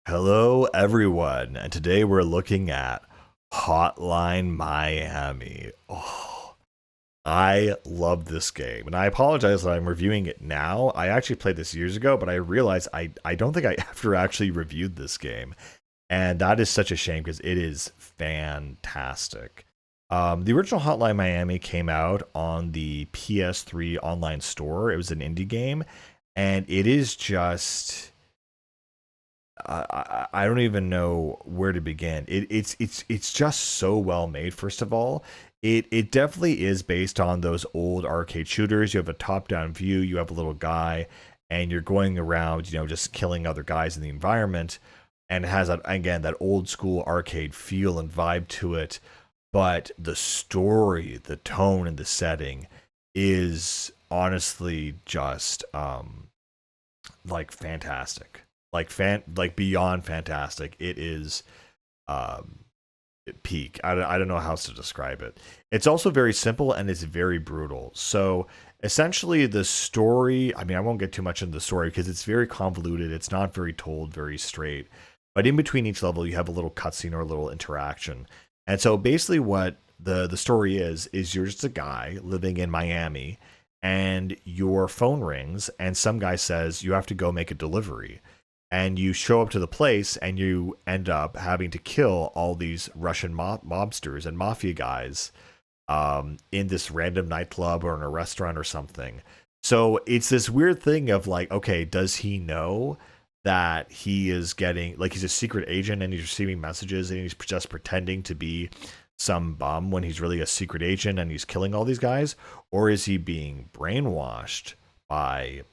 Hello, everyone, and today we're looking at Hotline Miami. Oh, I love this game, and I apologize that I'm reviewing it now. I actually played this years ago, but I realized I don't think I ever actually reviewed this game, and that is such a shame because it is fantastic. The original Hotline Miami came out on the PS3 online store. It was an indie game, and it is just I don't even know where to begin. It's just so well made. First of all, it definitely is based on those old arcade shooters. You have a top down view. You have a little guy, and you're going around, just killing other guys in the environment. And it has that old school arcade feel and vibe to it. But the story, the tone, and the setting is honestly just like fantastic, like beyond fantastic. It is um peak. I don't know how else to describe it. It's also very simple and it's very brutal. So essentially the story, I mean, I won't get too much into the story because it's very convoluted. It's not very told very straight, but in between each level you have a little cutscene or a little interaction. And so basically what the story is you're just a guy living in Miami, and your phone rings and some guy says you have to go make a delivery, and you show up to the place and you end up having to kill all these Russian mobsters and mafia guys in this random nightclub or in a restaurant or something. So it's this weird thing of like, okay, does he know that he is getting, like, he's a secret agent and he's receiving messages and he's just pretending to be some bum when he's really a secret agent and he's killing all these guys? Or is he being brainwashed by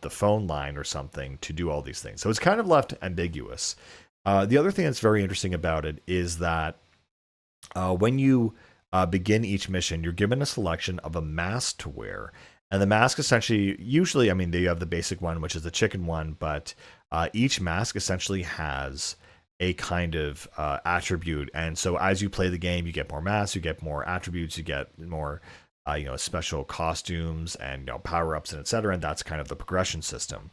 the phone line or something to do all these things? So it's kind of left ambiguous. The other thing that's very interesting about it is that when you begin each mission, you're given a selection of a mask to wear. And the mask essentially, usually, I mean, they have the basic one, which is the chicken one, but each mask essentially has a kind of attribute. And so as you play the game, you get more masks, you get more attributes, you get more special costumes and power-ups and etc. And that's kind of the progression system.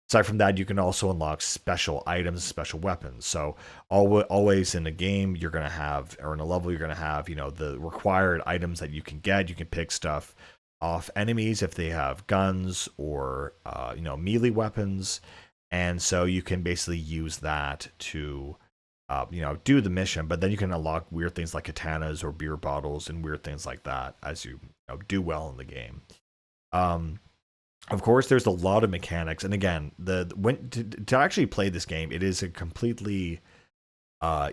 Aside from that, you can also unlock special items, special weapons. So always in a game, you're going to have, or in a level, you're going to have, the required items that you can get. You can pick stuff off enemies if they have guns or, melee weapons. And so you can basically use that to do the mission, but then you can unlock weird things like katanas or beer bottles and weird things like that as you, do well in the game. Of course, there's a lot of mechanics, and again, when to actually play this game, it is a completely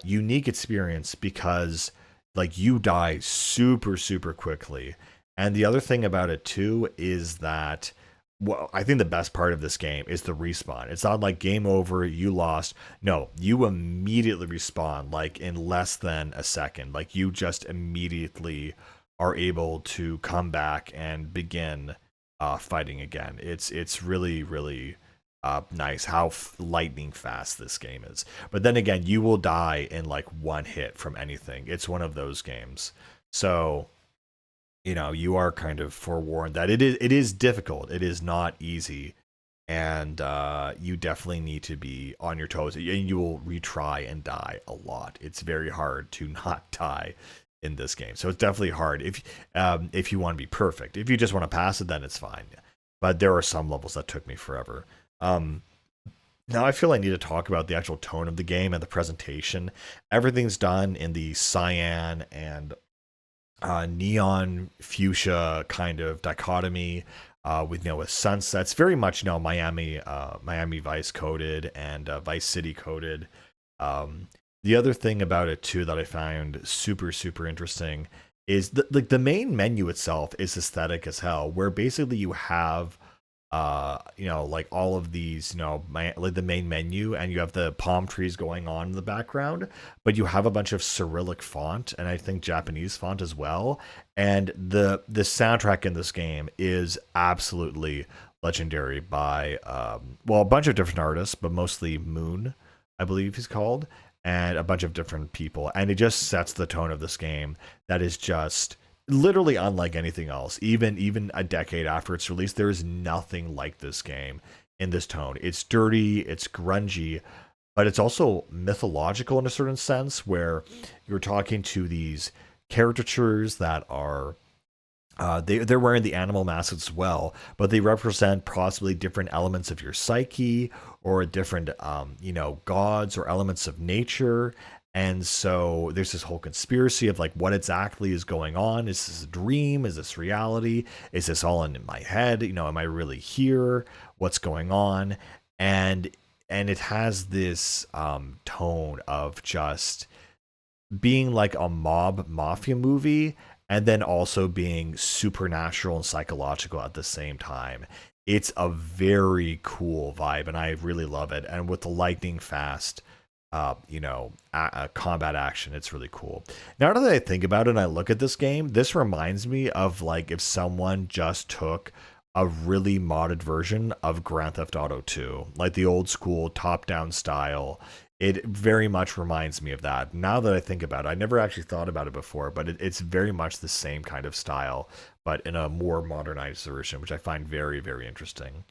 unique experience because like you die super super quickly, and the other thing about it too is that, well, I think the best part of this game is the respawn. It's not like game over, you lost. No, you immediately respawn like in less than a second. Like you just immediately are able to come back and begin fighting again. It's really really nice how lightning fast this game is. But then again, you will die in like one hit from anything. It's one of those games. So you are kind of forewarned that it is difficult. It is not easy, and you definitely need to be on your toes. And you will retry and die a lot. It's very hard to not die in this game. So it's definitely hard if you want to be perfect. If you just want to pass it, then it's fine. But there are some levels that took me forever. Now I feel I need to talk about the actual tone of the game and the presentation. Everything's done in the cyan and neon fuchsia kind of dichotomy, with sunsets, very much Miami Vice coded and Vice City coded. The other thing about it too that I found super super interesting is the main menu itself is aesthetic as hell, where basically you have like all of these, like the main menu, and you have the palm trees going on in the background, but you have a bunch of Cyrillic font and I think Japanese font as well. And the soundtrack in this game is absolutely legendary by a bunch of different artists, but mostly Moon, I believe he's called, and a bunch of different people. And it just sets the tone of this game that is just literally unlike anything else. Even a decade after its release, there is nothing like this game in this tone. It's dirty, it's grungy, but it's also mythological in a certain sense where you're talking to these caricatures that are they're wearing the animal masks as well, but they represent possibly different elements of your psyche or different, gods or elements of nature. And so there's this whole conspiracy of like what exactly is going on. Is this a dream? Is this reality? Is this all in my head? Am I really here? What's going on? And it has this tone of just being like a mob mafia movie and then also being supernatural and psychological at the same time. It's a very cool vibe and I really love it. And with the lightning fast, combat action, it's really cool. Now that I think about it and I look at this game, this reminds me of like if someone just took a really modded version of Grand Theft Auto 2, like the old school top down style. It very much reminds me of that. Now that I think about it, I never actually thought about it before, but it's very much the same kind of style, but in a more modernized version, which I find very, very interesting.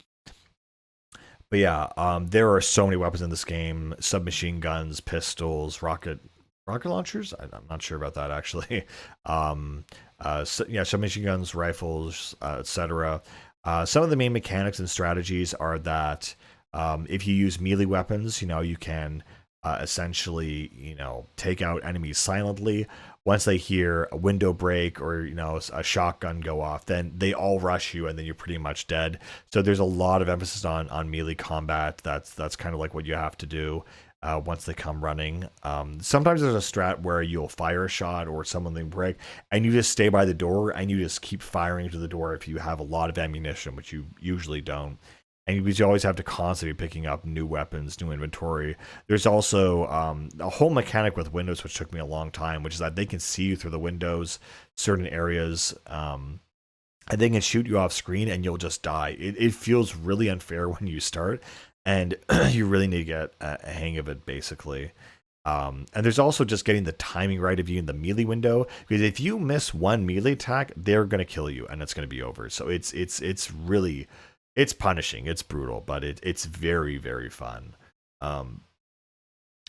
But yeah, there are so many weapons in this game: submachine guns, pistols, rocket launchers. I'm not sure about that actually. Submachine guns, rifles, etc. Some of the main mechanics and strategies are that if you use melee weapons, you can essentially, take out enemies silently. Once they hear a window break or a shotgun go off, then they all rush you, and then you're pretty much dead. So there's a lot of emphasis on melee combat. That's kind of like what you have to do once they come running. Sometimes there's a strat where you'll fire a shot or someone will break, and you just stay by the door and you just keep firing to the door if you have a lot of ammunition, which you usually don't. And you always have to constantly be picking up new weapons, new inventory. There's also a whole mechanic with windows, which took me a long time, which is that they can see you through the windows, certain areas, and they can shoot you off screen, and you'll just die. It feels really unfair when you start, and you really need to get a hang of it, basically. And there's also just getting the timing right of you in the melee window, because if you miss one melee attack, they're gonna kill you, and it's gonna be over. So it's really it's punishing, it's brutal, but it's very, very fun. Um,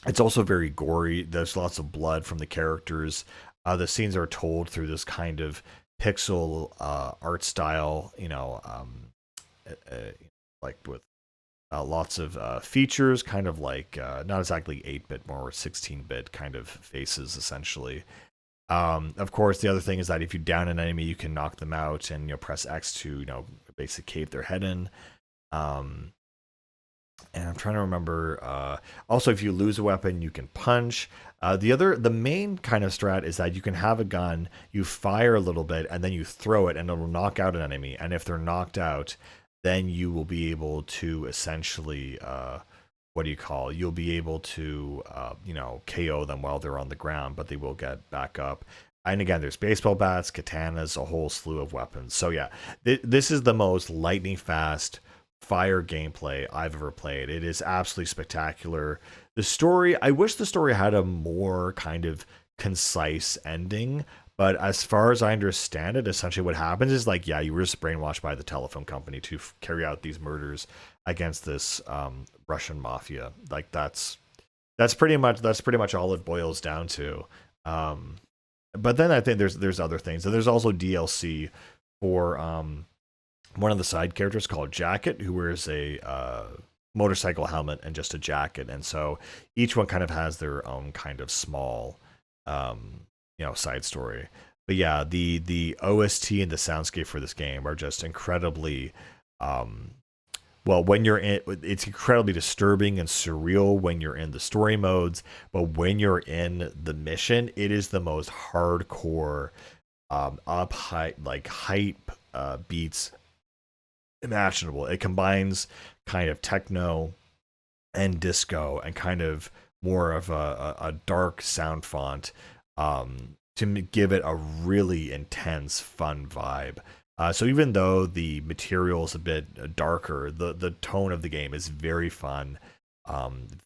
it's also very gory. There's lots of blood from the characters. The scenes are told through this kind of pixel art style, like with lots of features, kind of like not exactly 8-bit, more 16-bit kind of faces, essentially. Of course, the other thing is that if you down an enemy, you can knock them out, and press X to basically cave their head in. And I'm trying to remember. Also, if you lose a weapon, you can punch. The main kind of strat is that you can have a gun, you fire a little bit, and then you throw it, and it'll knock out an enemy. And if they're knocked out, then you will be able to essentially what do you call? You'll be able to, KO them while they're on the ground, but they will get back up. And again, there's baseball bats, katanas, a whole slew of weapons. So yeah, this is the most lightning fast fire gameplay I've ever played. It is absolutely spectacular. The story, I wish the story had a more kind of concise ending. But as far as I understand it, essentially what happens is like, yeah, you were just brainwashed by the telephone company to carry out these murders against this Russian mafia. Like that's pretty much all it boils down to. But then I think there's other things, and there's also DLC for one of the side characters called Jacket, who wears a motorcycle helmet and just a jacket, and so each one kind of has their own kind of small side story. But yeah, the OST and the soundscape for this game are just incredibly when you're in, it's incredibly disturbing and surreal when you're in the story modes, but when you're in the mission, it is the most hardcore hype beats imaginable. It combines kind of techno and disco and kind of more of a dark sound font to give it a really intense, fun vibe. So even though the material is a bit darker, the tone of the game is very fun,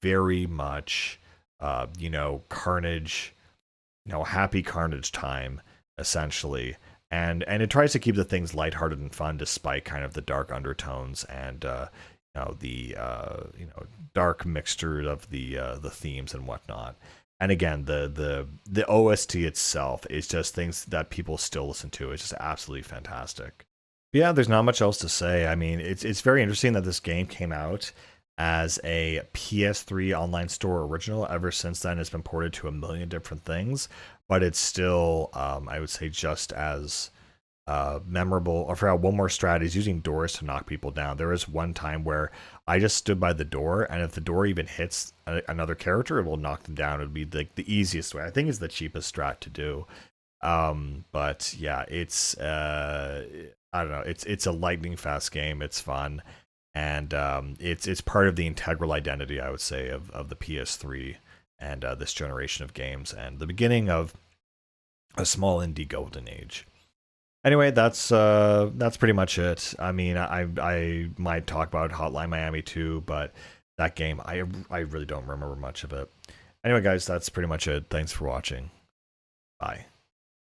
very much, carnage, happy carnage time, essentially. And it tries to keep the things lighthearted and fun despite kind of the dark undertones and dark mixture of the themes and whatnot. And again, the OST itself is just things that people still listen to. It's just absolutely fantastic. But yeah, there's not much else to say. I mean, it's very interesting that this game came out as a PS3 online store original. Ever since then, it's been ported to a million different things, but it's still, I would say, just as memorable. I forgot one more strategy is using doors to knock people down. There was one time where I just stood by the door, and if the door even hits another character, it will knock them down. It would be the easiest way. I think it's the cheapest strat to do. But yeah, it's I don't know. It's a lightning fast game. It's fun, and it's part of the integral identity, I would say, of the PS3 and this generation of games, and the beginning of a small indie golden age. Anyway, that's pretty much it. I mean, I might talk about Hotline Miami too, but that game, I really don't remember much of it. Anyway, guys, that's pretty much it. Thanks for watching. Bye.